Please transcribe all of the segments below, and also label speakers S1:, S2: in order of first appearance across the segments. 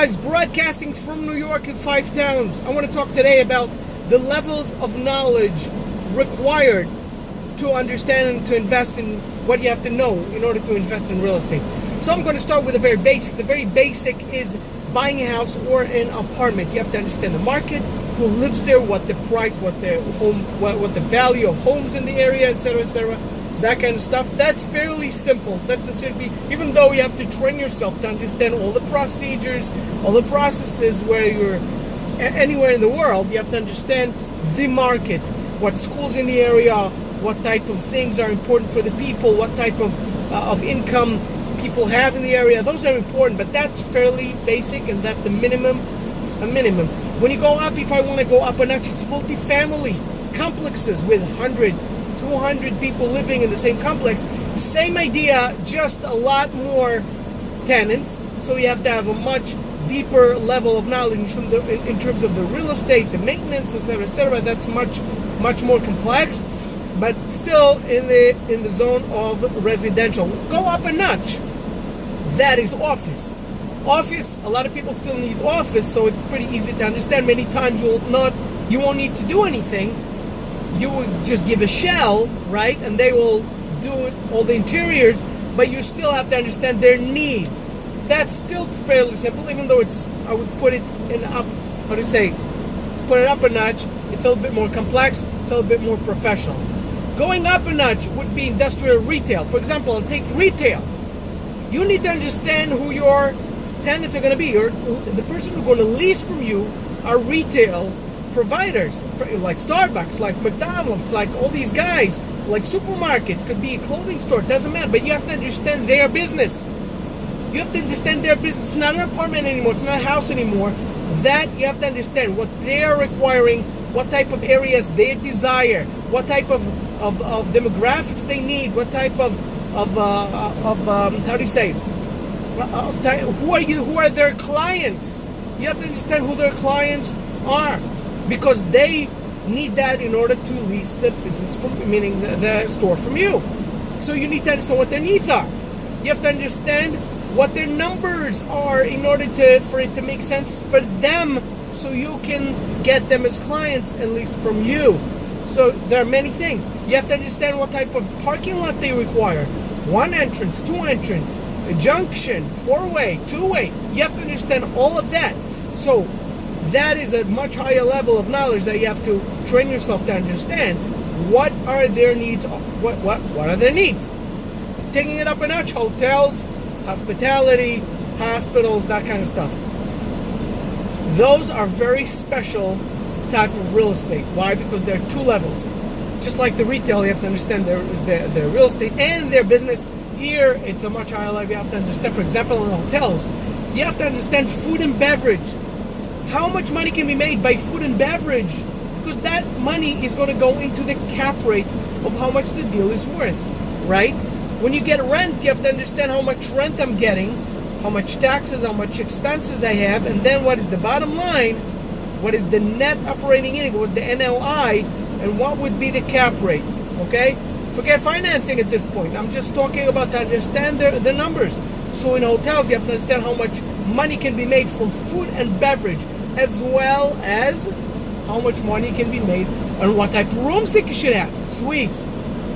S1: Guys, broadcasting from New York in 5 towns. I want to talk today about the levels of knowledge required to understand and to invest in what you have to know in order to invest in real estate. So I'm going to start with the very basic. The very basic is buying a house or an apartment. You have to understand the market, who lives there, what the price, what the value of homes in the area, etc., that kind of stuff. That's fairly simple. That's considered to be, even though you have to train yourself to understand all the procedures, all the processes where you're anywhere in the world, you have to understand the market, what schools in the area, what type of things are important for the people, what type of income people have in the area. Those are important, but that's fairly basic, and that's the minimum. A minimum. When you go up, if I want to go up a notch, it's multifamily complexes with 100, 200 people living in the same complex. Same idea, just a lot more tenants. So you have to have a much deeper level of knowledge in terms of the real estate, the maintenance, etc., etc. That's much more complex, but still in the zone of residential. Go up a notch. That is office. Office, a lot of people still need office, so it's pretty easy to understand. Many times you won't need to do anything. You will just give a shell, right? And they will do all the interiors, but you still have to understand their needs. That's still fairly simple, even though I would put it put it up a notch. It's a little bit more complex, it's a little bit more professional. Going up a notch would be industrial retail. For example, take retail. You need to understand who your tenants are going to be. The person who's going to lease from you are retail providers, like Starbucks, like McDonald's, like all these guys, like supermarkets, could be a clothing store, doesn't matter, but you have to understand their business. You have to understand their business. It's not an apartment anymore, it's not a house anymore. That you have to understand what they're requiring, what type of areas they desire, what type of demographics they need, what type of who are their clients. You have to understand who their clients are, because they need that in order to lease the business meaning the store from you. So you need to understand what their needs are. You have to understand what their numbers are in order for it to make sense for them, so you can get them as clients and lease from you. So there are many things. You have to understand what type of parking lot they require. 1 entrance, 2 entrance, a junction, 4-way, 2-way. You have to understand all of that. So that is a much higher level of knowledge that you have to train yourself to understand. What are their needs? What are their needs? Taking it up a notch, hotels, hospitality, hospitals, that kind of stuff. Those are very special type of real estate. Why? Because there are 2 levels. Just like the retail, you have to understand their real estate and their business. Here, it's a much higher level. You have to understand, for example, in hotels, you have to understand food and beverage. How much money can be made by food and beverage? Because that money is going to go into the cap rate of how much the deal is worth, right? When you get rent, you have to understand how much rent I'm getting, how much taxes, how much expenses I have, and then what is the bottom line, what is the net operating income, what's the NOI, and what would be the cap rate, okay? Forget financing at this point. I'm just talking about to understand the numbers. So in hotels, you have to understand how much money can be made from food and beverage, as well as how much money can be made and what type of rooms they should have. Suites,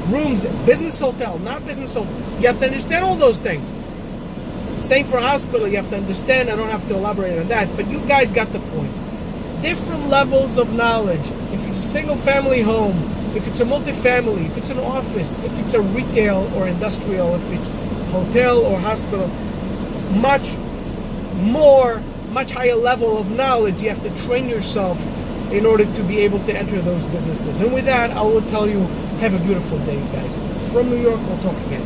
S1: rooms, business hotel, not business hotel. You have to understand all those things. Same for hospital, you have to understand. I don't have to elaborate on that, but you guys got the point. Different levels of knowledge. If it's a single family home, if it's a multifamily, if it's an office, if it's a retail or industrial, if it's hotel or hospital, much higher level of knowledge. You have to train yourself in order to be able to enter those businesses. And with that, I will tell you, have a beautiful day, guys. From New York, we'll talk again.